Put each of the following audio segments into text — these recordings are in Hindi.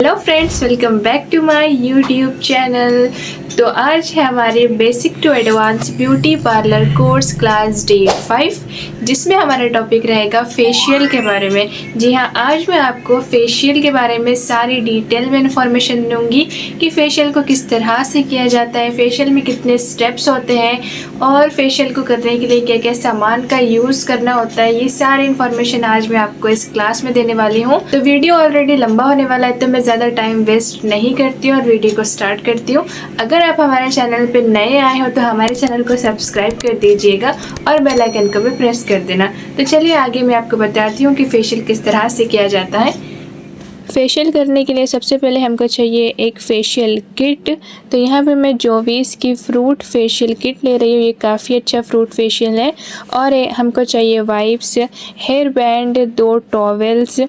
Hello friends, welcome back to my YouTube channel. तो आज है हमारे basic to advance beauty parlour course class day 5, जिसमें हमारा टॉपिक रहेगा फेशियल के बारे में। जी हाँ, आज मैं आपको फेशियल के बारे में सारी डिटेल में इंफॉर्मेशन दूंगी कि फेशियल को किस तरह से किया जाता है, फेशियल में कितने स्टेप्स होते हैं और फेशियल को करने के लिए क्या क्या सामान का यूज़ करना होता है। ये सारी इन्फॉर्मेशन आज मैं आपको इस क्लास में देने वाली हूँ। तो वीडियो ऑलरेडी लंबा होने वाला है, तो मैं ज़्यादा टाइम वेस्ट नहीं करती हूँ और वीडियो को स्टार्ट करती हूँ। अगर आप हमारे चैनल पे नए आए हो तो हमारे चैनल को सब्सक्राइब कर दीजिएगा और बेल आइकन को भी प्रेस कर देना। तो चलिए आगे मैं आपको बताती हूँ कि फेशियल किस तरह से किया जाता है। फेशियल करने के लिए सबसे पहले हमको चाहिए एक फेशियल किट। तो यहाँ पे मैं जोवीज़ की फ्रूट फेशियल किट ले रही हूँ। ये काफ़ी अच्छा फ्रूट फेशियल है। और हमको चाहिए वाइप्स, हेयर बैंड, 2 टॉवेल्स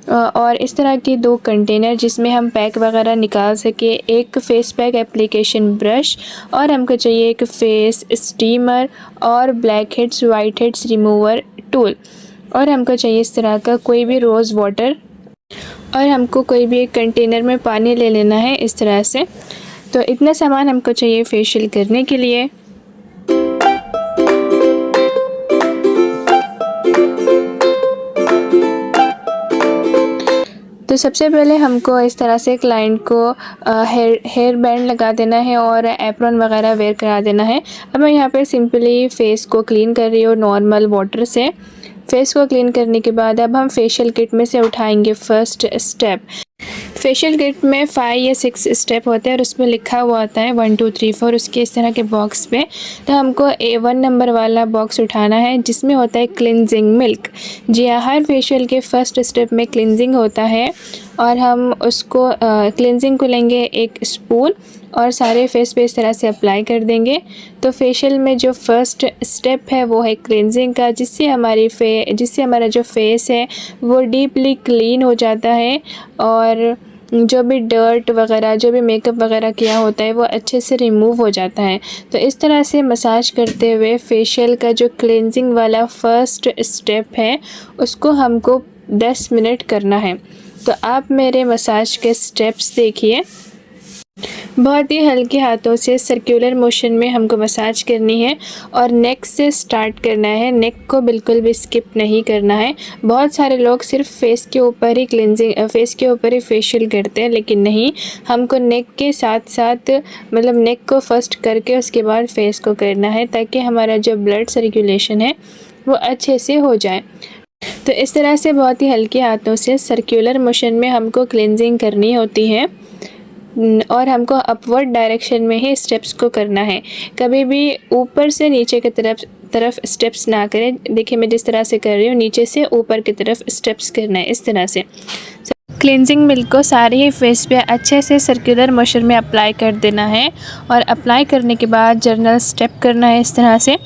और इस तरह के 2 कंटेनर जिसमें हम पैक वगैरह निकाल सके, एक फेस पैक एप्लीकेशन ब्रश और हमको चाहिए एक फेस स्टीमर और black heads white heads remover tool. और हमको चाहिए इस तरह का कोई भी रोज़ वाटर और हमको कोई भी एक कंटेनर में पानी ले लेना है इस तरह से। तो इतना सामान हमको चाहिए फेशियल करने के लिए। तो सबसे पहले हमको इस तरह से क्लाइंट को हेयर बैंड लगा देना है और एप्रॉन वगैरह वेयर करा देना है। अब मैं यहाँ पे सिंपली फेस को क्लीन कर रही हूँ नॉर्मल वाटर से। फेस को क्लीन करने के बाद अब हम फेशियल किट में से उठाएंगे फर्स्ट स्टेप। फेशियल किट में 5 या 6 स्टेप होते हैं और उसमें लिखा हुआ आता है 1 2 3 4 उसके इस तरह के बॉक्स पे। तो हमको A1 नंबर वाला बॉक्स उठाना है जिसमें होता है क्लिनजिंग मिल्क। जी हाँ, हर फेशियल के फर्स्ट स्टेप में क्लिनजिंग होता है और हम उसको क्लिनजिंग को लेंगे एक स्पून और सारे फेस पे इस तरह से अप्लाई कर देंगे। तो फेशियल में जो फर्स्ट स्टेप है वो है क्लिनजिंग का, जिससे हमारा जो फेस है वो डीपली क्लीन हो जाता है और जो भी डर्ट वगैरह, जो भी मेकअप वगैरह किया होता है वो अच्छे से रिमूव हो जाता है। तो इस तरह से मसाज करते हुए फेशियल का जो क्लिनजिंग वाला फर्स्ट स्टेप है उसको हमको 10 मिनट करना है। तो आप मेरे मसाज के स्टेप्स देखिए। बहुत ही हल्के हाथों से सर्कुलर मोशन में हमको मसाज करनी है और नेक से स्टार्ट करना है। नेक को बिल्कुल भी स्किप नहीं करना है। बहुत सारे लोग सिर्फ फेस के ऊपर ही फेशियल करते हैं, लेकिन नहीं, हमको नेक के साथ साथ मतलब नेक को फर्स्ट करके उसके बाद फेस को करना है, ताकि हमारा जो ब्लड सर्कुलेशन है वो अच्छे से हो जाए। तो इस तरह से बहुत ही हल्के हाथों से सर्कुलर मोशन में हमको क्लिनजिंग करनी होती है और हमको अपवर्ड डायरेक्शन में ही स्टेप्स को करना है। कभी भी ऊपर से नीचे की तरफ स्टेप्स ना करें। देखिए मैं जिस तरह से कर रही हूँ, नीचे से ऊपर की तरफ स्टेप्स करना है इस तरह से। क्लिनजिंग मिल्क को सारे ही फेस पे अच्छे से सर्कुलर मोशन में अप्लाई कर देना है और अप्लाई करने के बाद जर्नल स्टेप करना है इस तरह से।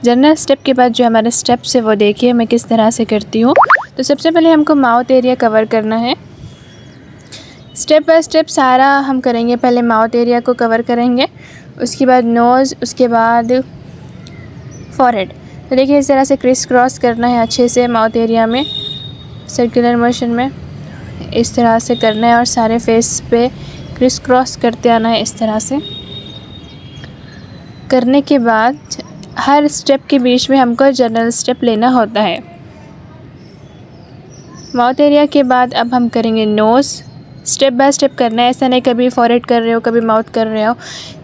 जर्नल स्टेप के बाद जो हमारा स्टेप्स है वो देखिए मैं किस तरह से करती हूँ। तो सबसे पहले हमको माउथ एरिया कवर करना है। स्टेप बाय स्टेप सारा हम करेंगे। पहले माउथ एरिया को कवर करेंगे, उसके बाद नोज़, उसके बाद फॉरहेड। तो देखिए इस तरह से क्रिस क्रॉस करना है अच्छे से माउथ एरिया में, सर्कुलर मोशन में इस तरह से करना है और सारे फेस पे क्रिस क्रॉस करते आना है इस तरह से। करने के बाद हर स्टेप के बीच में हमको जर्नल स्टेप लेना होता है। माउथ एरिया के बाद अब हम करेंगे नोज़। स्टेप बाय स्टेप करना है, ऐसा नहीं कभी फॉरहेड कर रहे हो कभी माउथ कर रहे हो।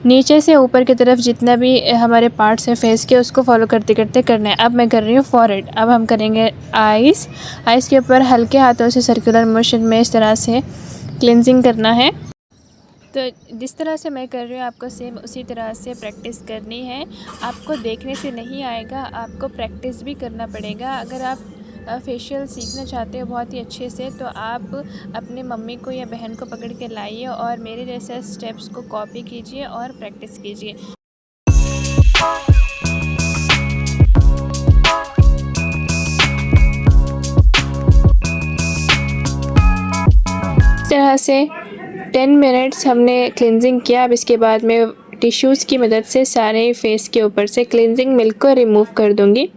नीचे से ऊपर की तरफ जितना भी हमारे पार्ट्स हैं फेस के उसको फॉलो करते करते करना है। अब मैं कर रही हूँ फॉरहेड। अब हम करेंगे आइज़ के ऊपर हल्के हाथों से सर्कुलर मोशन में इस तरह से क्लिनजिंग करना है। तो जिस तरह से मैं कर रही हूँ आपको सेम उसी तरह से प्रैक्टिस करनी है। आपको देखने से नहीं आएगा, आपको प्रैक्टिस भी करना पड़ेगा। अगर आप फेशियल सीखना चाहते हो बहुत ही अच्छे से, तो आप अपने मम्मी को या बहन को पकड़ के लाइए और मेरे जैसे स्टेप्स को कॉपी कीजिए और प्रैक्टिस कीजिए। इस तरह से 10 मिनट्स हमने क्लिनजिंग किया। अब इसके बाद मैं टिश्यूज़ की मदद से सारे फेस के ऊपर से क्लिनजिंग मिल्क को रिमूव कर दूँगी।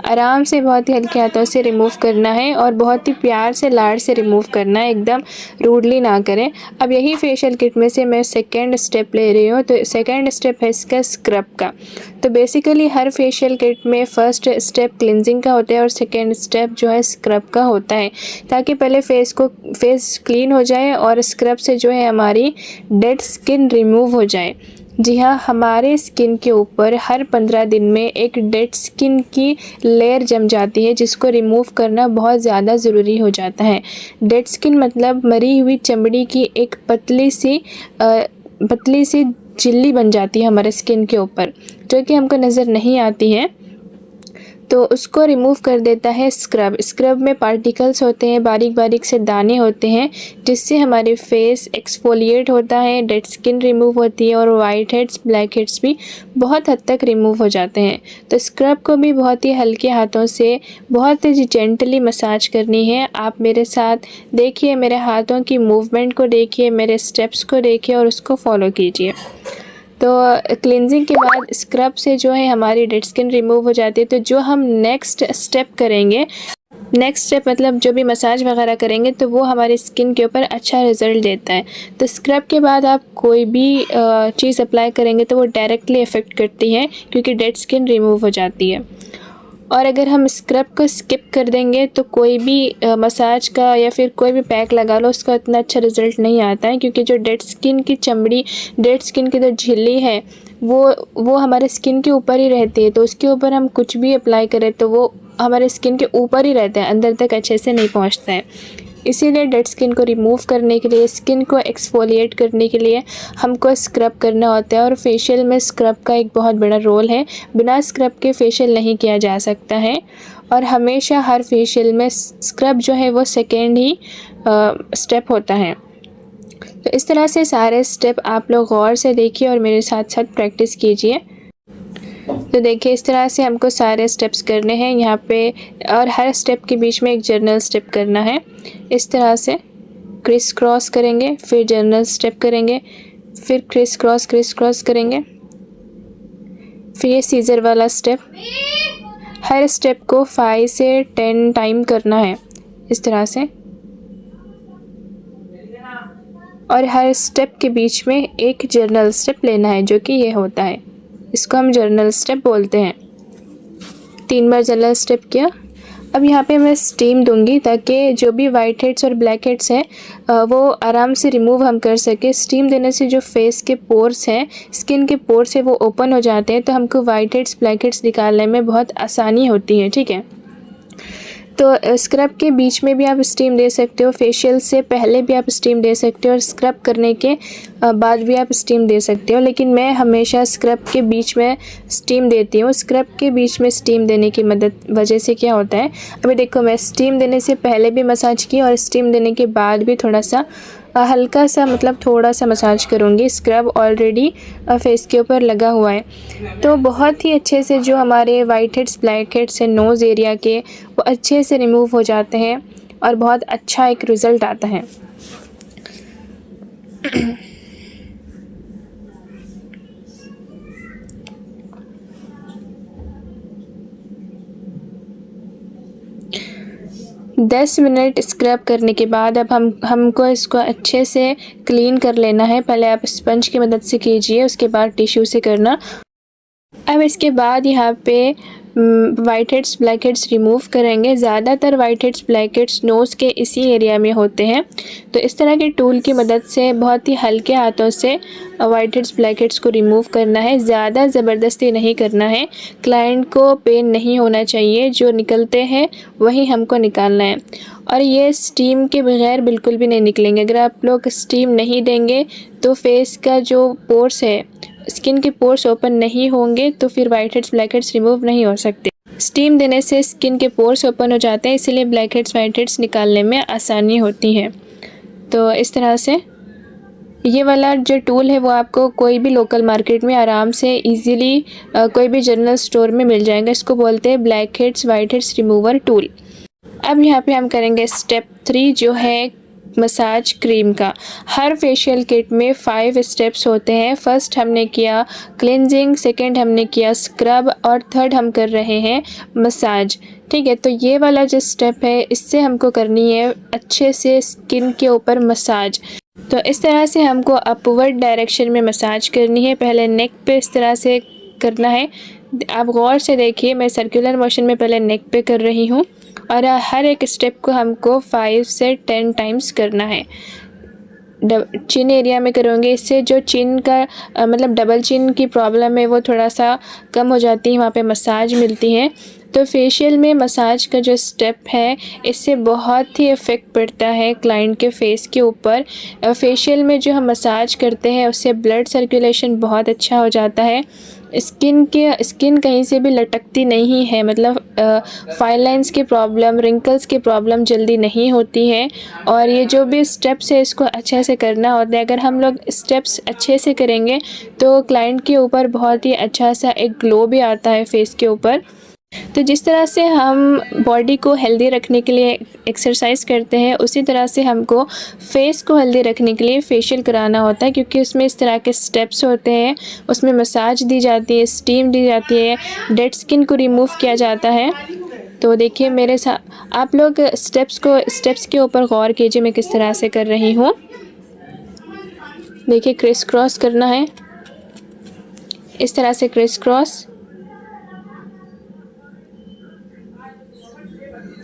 आराम से बहुत ही हल्के हाथों से रिमूव करना है और बहुत ही प्यार से लाड से रिमूव करना है, एकदम रूडली ना करें। अब यही फेशियल किट में से मैं सेकेंड स्टेप ले रही हूँ। तो सेकेंड स्टेप है इसका स्क्रब का। तो बेसिकली हर फेशियल किट में फ़र्स्ट स्टेप क्लिनजिंग का होता है और सेकेंड स्टेप जो है स्क्रब का होता है, ताकि पहले फेस क्लीन हो जाए और स्क्रब से जो है हमारी डेड स्किन रिमूव हो जाए। जी हाँ, हमारे स्किन के ऊपर हर 15 दिन में एक डेड स्किन की लेयर जम जाती है, जिसको रिमूव करना बहुत ज़्यादा ज़रूरी हो जाता है। डेड स्किन मतलब मरी हुई चमड़ी की एक पतली सी झिल्ली बन जाती है हमारे स्किन के ऊपर, जो कि हमको नज़र नहीं आती है। तो उसको रिमूव कर देता है स्क्रब। स्क्रब में पार्टिकल्स होते हैं, बारीक बारीक से दाने होते हैं, जिससे हमारे फेस एक्सफोलिएट होता है, डेड स्किन रिमूव होती है और वाइट हेड्स ब्लैक हेड्स भी बहुत हद तक रिमूव हो जाते हैं। तो स्क्रब को भी बहुत ही हल्के हाथों से बहुत ही जेंटली मसाज करनी है। आप मेरे साथ देखिए, मेरे हाथों की मूवमेंट को देखिए, मेरे स्टेप्स को देखिए और उसको फॉलो कीजिए। तो क्लिनजिंग के बाद स्क्रब से जो है हमारी डेड स्किन रिमूव हो जाती है। तो जो हम नेक्स्ट स्टेप करेंगे, नेक्स्ट स्टेप मतलब जो भी मसाज वगैरह करेंगे, तो वो हमारी स्किन के ऊपर अच्छा रिज़ल्ट देता है। तो स्क्रब के बाद आप कोई भी चीज़ अप्लाई करेंगे तो वो डायरेक्टली इफ़ेक्ट करती है, क्योंकि डेड स्किन रिमूव हो जाती है। और अगर हम स्क्रब को स्किप कर देंगे तो कोई भी मसाज का या फिर कोई भी पैक लगा लो, उसका इतना अच्छा रिज़ल्ट नहीं आता है, क्योंकि जो डेड स्किन की चमड़ी, डेड स्किन की जो झिल्ली है वो हमारे स्किन के ऊपर ही रहती है। तो उसके ऊपर हम कुछ भी अप्लाई करें तो वो हमारे स्किन के ऊपर ही रहता है, अंदर तक अच्छे से नहीं पहुंचता है। इसीलिए डेड स्किन को रिमूव करने के लिए, स्किन को एक्सफोलिएट करने के लिए हमको स्क्रब करना होता है। और फेशियल में स्क्रब का एक बहुत बड़ा रोल है। बिना स्क्रब के फेशियल नहीं किया जा सकता है, और हमेशा हर फेशियल में स्क्रब जो है वो सेकेंड ही स्टेप होता है। तो इस तरह से सारे स्टेप आप लोग गौर से देखिए और मेरे साथ साथ प्रैक्टिस कीजिए। तो देखिए, इस तरह से हमको सारे स्टेप्स करने हैं यहाँ पे, और हर स्टेप के बीच में एक जर्नल स्टेप करना है। इस तरह से क्रिस क्रॉस करेंगे, फिर जर्नल स्टेप करेंगे, फिर क्रिस क्रॉस करेंगे, फिर ये सीजर वाला स्टेप। हर स्टेप को 5 से 10 टाइम करना है इस तरह से, और हर स्टेप के बीच में एक जर्नल स्टेप लेना है, जो कि ये होता है। इसको हम जर्नल स्टेप बोलते हैं। 3 बार जर्नल स्टेप किया। अब यहाँ पे मैं स्टीम दूंगी, ताकि जो भी वाइट हेड्स और ब्लैक हेड्स हैं वो आराम से रिमूव हम कर सके। स्टीम देने से जो फेस के पोर्स हैं, स्किन के पोर्स हैं, वो ओपन हो जाते हैं, तो हमको वाइट हेड्स ब्लैक हेड्स निकालने में बहुत आसानी होती है। ठीक है, तो स्क्रब के बीच में भी आप स्टीम दे सकते हो, फेशियल से पहले भी आप स्टीम दे सकते हो, और स्क्रब करने के बाद भी आप स्टीम दे सकते हो। लेकिन मैं हमेशा स्क्रब के बीच में स्टीम देती हूँ। स्क्रब के बीच में स्टीम देने की वजह से क्या होता है, अभी देखो, मैं स्टीम देने से पहले भी मसाज की और स्टीम देने के बाद भी थोड़ा सा हल्का सा, मतलब थोड़ा सा मसाज करूँगी। स्क्रब ऑलरेडी फेस के ऊपर लगा हुआ है, तो बहुत ही अच्छे से जो हमारे वाइट हेड्स ब्लैक हेड्स हैं नोज़ एरिया के, वो अच्छे से रिमूव हो जाते हैं और बहुत अच्छा एक रिज़ल्ट आता है। 10 मिनट स्क्रब करने के बाद अब हमको इसको अच्छे से क्लीन कर लेना है। पहले आप स्पंज की मदद से कीजिए, उसके बाद टिश्यू से करना। अब इसके बाद यहाँ पे white heads black heads remove करेंगे। ज़्यादातर white heads black heads nose के इसी एरिया में होते हैं, तो इस तरह के टूल की मदद से बहुत ही हल्के हाथों से वाइट हेड्स ब्लैक हेड्स को रिमूव करना है। ज़्यादा ज़बरदस्ती नहीं करना है, क्लाइंट को पेन नहीं होना चाहिए, जो निकलते हैं वही हमको निकालना है। और ये स्टीम के बगैर बिल्कुल भी नहीं निकलेंगे। अगर आप लोग स्टीम नहीं देंगे तो फेस का जो पोर्स है, स्किन के पोर्स ओपन नहीं होंगे, तो फिर white heads black heads remove नहीं हो सकते। स्टीम देने से स्किन के पोर्स ओपन हो जाते हैं, इसलिए ब्लैक हेड्स वाइट हेड्स निकालने में आसानी होती है। तो इस तरह से ये वाला जो टूल है वो आपको कोई भी लोकल मार्केट में आराम से इजीली कोई भी जनरल स्टोर में मिल जाएगा। इसको बोलते हैं black heads white heads remover tool. अब यहाँ पे हम करेंगे स्टेप 3, जो है मसाज क्रीम का। हर फेशियल किट में 5 स्टेप्स होते हैं। फर्स्ट हमने किया क्लिनजिंग, सेकंड हमने किया स्क्रब और थर्ड हम कर रहे हैं मसाज। ठीक है, तो ये वाला जो स्टेप है इससे हमको करनी है अच्छे से स्किन के ऊपर मसाज। तो इस तरह से हमको अपवर्ड डायरेक्शन में मसाज करनी है। पहले नेक पे इस तरह से करना है। आप गौर से देखिए, मैं सर्कुलर मोशन में पहले नेक पे कर रही हूँ और हर एक स्टेप को हमको 5 से 10 टाइम्स करना है। चिन एरिया में करोगे, इससे जो चिन का मतलब डबल चिन की प्रॉब्लम है वो थोड़ा सा कम हो जाती है, वहाँ पे मसाज मिलती है। तो फेशियल में मसाज का जो स्टेप है इससे बहुत ही इफ़ेक्ट पड़ता है क्लाइंट के फेस के ऊपर। फेशियल में जो हम मसाज करते हैं उससे ब्लड सर्कुलेशन बहुत अच्छा हो जाता है। स्किन कहीं से भी लटकती नहीं है, मतलब फाइन लाइंस की प्रॉब्लम, रिंकल्स की प्रॉब्लम जल्दी नहीं होती है। और ये जो भी स्टेप्स है इसको अच्छे से करना होता है। अगर हम लोग स्टेप्स अच्छे से करेंगे तो क्लाइंट के ऊपर बहुत ही अच्छा सा एक ग्लो भी आता है फेस के ऊपर। तो जिस तरह से हम बॉडी को हेल्दी रखने के लिए एक्सरसाइज करते हैं, उसी तरह से हमको फेस को हेल्दी रखने के लिए फेशियल कराना होता है, क्योंकि उसमें इस तरह के स्टेप्स होते हैं। उसमें मसाज दी जाती है, स्टीम दी जाती है, डेड स्किन को रिमूव किया जाता है। तो देखिए मेरे साथ आप लोग स्टेप्स के ऊपर गौर कीजिए, मैं किस तरह से कर रही हूँ। देखिए क्रिस क्रॉस करना है, इस तरह से क्रिस क्रॉस।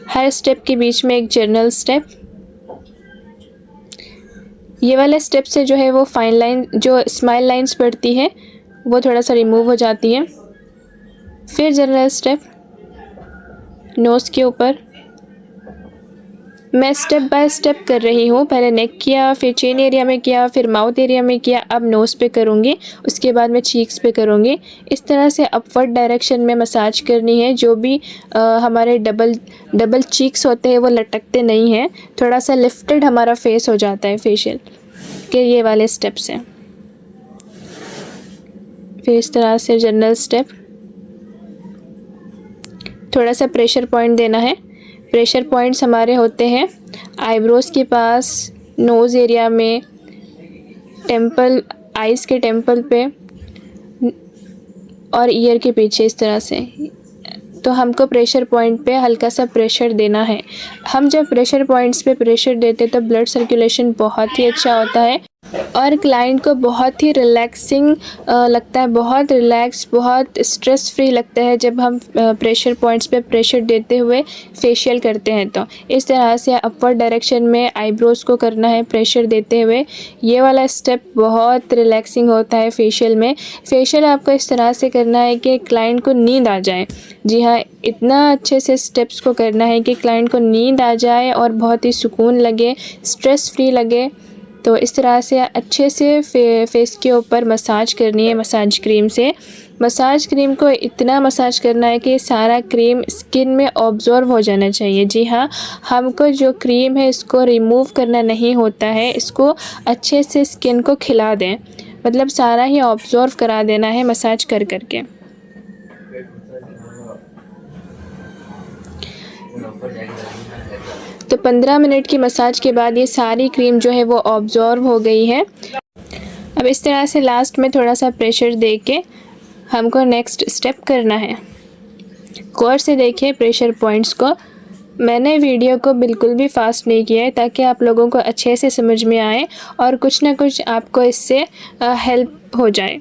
हर स्टेप के बीच में एक जर्नल स्टेप। ये वाले स्टेप से जो है वो फाइन लाइन, जो स्माइल लाइंस पड़ती है वो थोड़ा सा रिमूव हो जाती है। फिर जर्नल स्टेप नोज़ के ऊपर। मैं स्टेप बाय स्टेप कर रही हूँ। पहले नेक किया, फिर चिन एरिया में किया, फिर माउथ एरिया में किया, अब नोज़ पे करूँगी, उसके बाद मैं चीक्स पे करूँगी। इस तरह से अपवर्ड डायरेक्शन में मसाज करनी है। जो भी हमारे डबल चीक्स होते हैं वो लटकते नहीं हैं, थोड़ा सा लिफ्टेड हमारा फेस हो जाता है फेशियल के ये वाले स्टेप्स हैं। फिर इस तरह से जनरल स्टेप, थोड़ा सा प्रेशर पॉइंट देना है। प्रेशर पॉइंट्स हमारे होते हैं आईब्रोज़ के पास, नोज़ एरिया में, टेम्पल, आइज़ के टेम्पल पे और ईयर के पीछे, इस तरह से। तो हमको प्रेशर पॉइंट पे हल्का सा प्रेशर देना है। हम जब प्रेशर पॉइंट्स पे प्रेशर देते तो ब्लड सर्कुलेशन बहुत ही अच्छा होता है और क्लाइंट को बहुत ही रिलैक्सिंग लगता है, बहुत रिलैक्स, बहुत स्ट्रेस फ्री लगता है जब हम प्रेशर पॉइंट्स पे प्रेशर देते हुए फेशियल करते हैं। तो इस तरह से अपवर्ड डायरेक्शन में आईब्रोज़ को करना है प्रेशर देते हुए। ये वाला स्टेप बहुत रिलैक्सिंग होता है फेशियल में। फेशियल आपको इस तरह से करना है कि क्लाइंट को नींद आ जाए। जी हाँ, इतना अच्छे से स्टेप्स को करना है कि क्लाइंट को नींद आ जाए और बहुत ही सुकून लगे, स्ट्रेस फ्री लगे। तो इस तरह से अच्छे से फेस के ऊपर मसाज करनी है मसाज क्रीम से। मसाज क्रीम को इतना मसाज करना है कि सारा क्रीम स्किन में ऑब्जॉर्व हो जाना चाहिए। जी हाँ, हमको जो क्रीम है इसको रिमूव करना नहीं होता है, इसको अच्छे से स्किन को खिला दें, मतलब सारा ही ऑब्जॉर्व करा देना है मसाज कर करके। तो 15 मिनट की मसाज के बाद ये सारी क्रीम जो है वो ऑब्जॉर्व हो गई है। अब इस तरह से लास्ट में थोड़ा सा प्रेशर दे के हमको नेक्स्ट स्टेप करना है। गौर से देखिए प्रेशर पॉइंट्स को। मैंने वीडियो को बिल्कुल भी फास्ट नहीं किया है ताकि आप लोगों को अच्छे से समझ में आए और कुछ ना कुछ आपको इससे हेल्प हो जाए।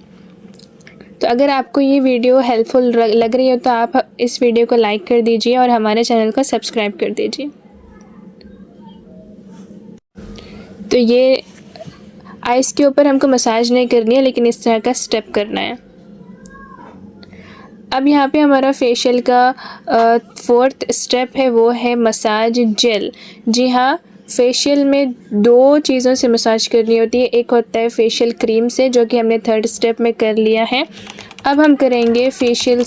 तो अगर आपको ये वीडियो हेल्पफुल लग रही हो तो आप इस वीडियो को लाइक कर दीजिए और हमारे चैनल को सब्सक्राइब कर दीजिए। तो ये आइस के ऊपर हमको मसाज नहीं करनी है, लेकिन इस तरह का स्टेप करना है। अब यहाँ पे हमारा फेशियल का 4th स्टेप है, वो है मसाज जेल। जी हाँ, फेशियल में 2 चीज़ों से मसाज करनी होती है। एक होता है फेशियल क्रीम से, जो कि हमने 3rd स्टेप में कर लिया है। अब हम करेंगे फेशियल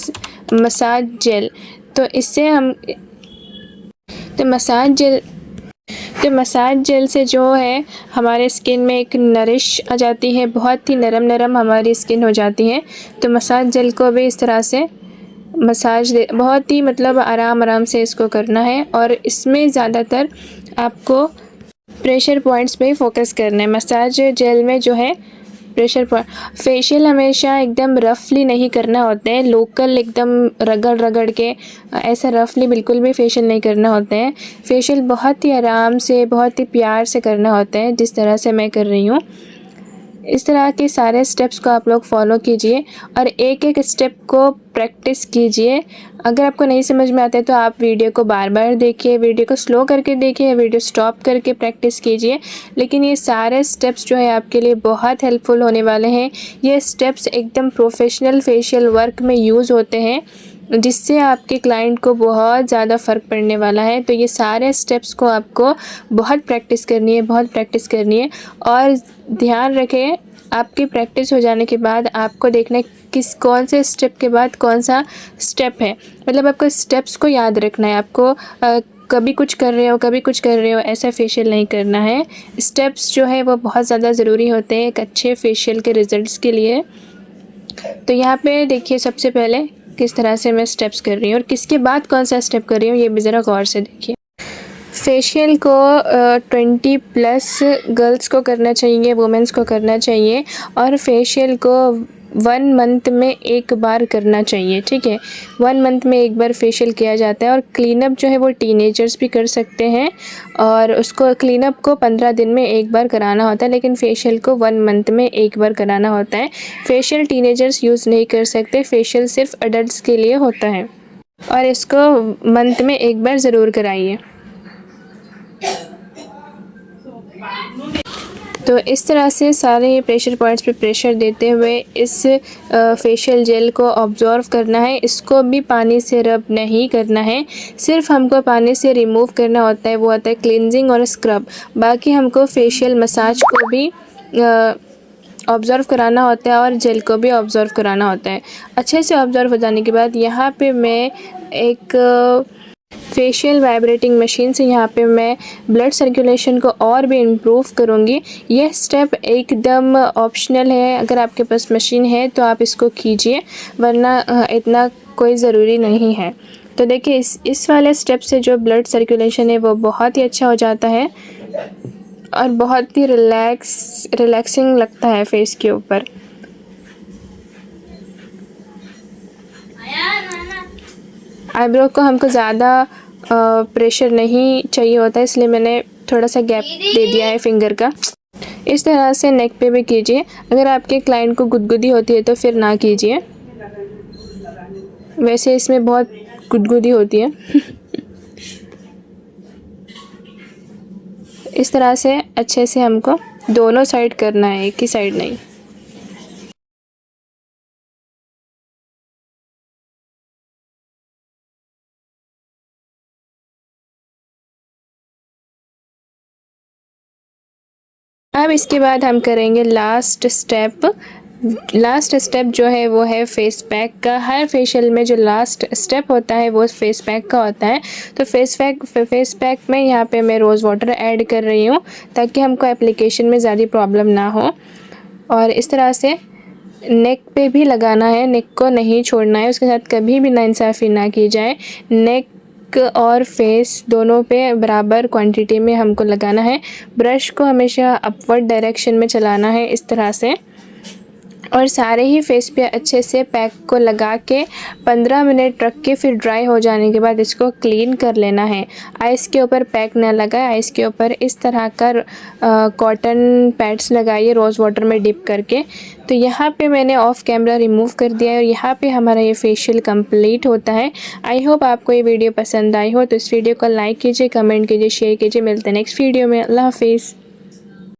मसाज जेल। तो इससे हम मसाज जेल से जो है हमारे स्किन में एक नरिश आ जाती है, बहुत ही नरम नरम हमारी स्किन हो जाती है। तो मसाज जेल को भी इस तरह से बहुत ही मतलब आराम से इसको करना है। और इसमें ज़्यादातर आपको प्रेशर पॉइंट्स पे फोकस करना है। मसाज जेल में जो है प्रेशर पॉइंट, फेशियल हमेशा एकदम रफली नहीं करना होता है, लोकल एकदम रगड़ रगड़ के ऐसा रफली बिल्कुल भी फेशियल नहीं करना होता है। फेशियल बहुत ही आराम से, बहुत ही प्यार से करना होता है, जिस तरह से मैं कर रही हूँ। इस तरह के सारे स्टेप्स को आप लोग फॉलो कीजिए और एक एक स्टेप को प्रैक्टिस कीजिए। अगर आपको नहीं समझ में आता है तो आप वीडियो को बार बार देखिए, वीडियो को स्लो करके देखिए, वीडियो स्टॉप करके प्रैक्टिस कीजिए। लेकिन ये सारे स्टेप्स जो है आपके लिए बहुत हेल्पफुल होने वाले हैं। ये स्टेप्स एकदम प्रोफेशनल फेशियल वर्क में यूज़ होते हैं, जिससे आपके क्लाइंट को बहुत ज़्यादा फ़र्क पड़ने वाला है। तो ये सारे स्टेप्स को आपको बहुत प्रैक्टिस करनी है, बहुत प्रैक्टिस करनी है। और ध्यान रखें, आपकी प्रैक्टिस हो जाने के बाद आपको देखना है कौन से स्टेप के बाद कौन सा स्टेप है। मतलब आपको स्टेप्स को याद रखना है। आपको कभी कुछ कर रहे हो, कभी कुछ कर रहे हो, ऐसा फेशियल नहीं करना है। स्टेप्स जो है वो बहुत ज़्यादा ज़रूरी होते हैं एक अच्छे फेशियल के रिज़ल्ट्स के लिए। तो यहाँ पे देखिए, सबसे पहले किस तरह से मैं स्टेप्स कर रही हूँ और किसके बाद कौन सा स्टेप कर रही हूँ, ये भी ज़रा गौर से देखिए। फेशियल को 20+ गर्ल्स को करना चाहिए, वुमेंस को करना चाहिए। और फेशियल को 1 मंथ में एक बार करना चाहिए, ठीक है। 1 मंथ में एक बार फेशियल किया जाता है। और क्लीनअप जो है वो टीनेजर्स भी कर सकते हैं, और उसको क्लीनअप को 15 दिन में एक बार कराना होता है, लेकिन फेशियल को 1 मंथ में एक बार कराना होता है। फेशियल टीनेजर्स यूज़ नहीं कर सकते, फेशियल सिर्फ अडल्ट के लिए होता है, और इसको मंथ में एक बार ज़रूर कराइए। तो इस तरह से सारे प्रेशर पॉइंट्स पे प्रेशर देते हुए इस फेशियल जेल को ऑब्जर्व करना है। इसको भी पानी से रब नहीं करना है, सिर्फ हमको पानी से रिमूव करना होता है, वो होता है क्लिनजिंग और स्क्रब। बाकी हमको फेशियल मसाज को भी ऑब्ज़र्व कराना होता है और जेल को भी ऑब्ज़र्व कराना होता है। अच्छे से ऑब्ज़र्व हो जाने के बाद यहाँ पे मैं एक फेशियल वाइब्रेटिंग मशीन से यहाँ पे मैं ब्लड सर्कुलेशन को और भी इम्प्रूव करूँगी। यह स्टेप एकदम ऑप्शनल है, अगर आपके पास मशीन है तो आप इसको कीजिए, वरना इतना कोई ज़रूरी नहीं है। तो देखिए, इस वाले स्टेप से जो ब्लड सर्कुलेशन है वो बहुत ही अच्छा हो जाता है और बहुत ही रिलैक्सिंग लगता है फेस के ऊपर। आईब्रो को हमको ज़्यादा प्रेशर नहीं चाहिए होता है, इसलिए मैंने थोड़ा सा गैप दे दिया है फिंगर का। इस तरह से नेक पे भी कीजिए। अगर आपके क्लाइंट को गुदगुदी होती है तो फिर ना कीजिए, वैसे इसमें बहुत गुदगुदी होती है। इस तरह से अच्छे से हमको दोनों साइड करना है, एक ही साइड नहीं। अब इसके बाद हम करेंगे लास्ट स्टेप। लास्ट स्टेप जो है वो है फेस पैक का। हर फेशियल में जो लास्ट स्टेप होता है वो फेस पैक का होता है। तो फेस पैक में यहाँ पे मैं रोज़ वाटर ऐड कर रही हूँ, ताकि हमको एप्लीकेशन में ज़्यादा प्रॉब्लम ना हो। और इस तरह से नेक पे भी लगाना है, नेक को नहीं छोड़ना है, उसके साथ कभी भी नाइंसाफ़ी ना की जाए। नेक और फेस दोनों पे बराबर क्वांटिटी में हमको लगाना है। ब्रश को हमेशा अपवर्ड डायरेक्शन में चलाना है, इस तरह से। और सारे ही फेस पे अच्छे से पैक को लगा के 15 मिनट रख के फिर ड्राई हो जाने के बाद इसको क्लीन कर लेना है। आइस के ऊपर पैक ना लगाए, आइस के ऊपर इस तरह का कॉटन पैड्स लगाइए रोज़ वाटर में डिप करके। तो यहाँ पे मैंने ऑफ कैमरा रिमूव कर दिया है और यहाँ पे हमारा ये फेशियल कंप्लीट होता है। आई होप आपको ये वीडियो पसंद आई हो, तो इस वीडियो को लाइक कीजिए, कमेंट कीजिए, शेयर कीजिए। मिलते हैं नेक्स्ट वीडियो में। अल्लाह हाफिज़।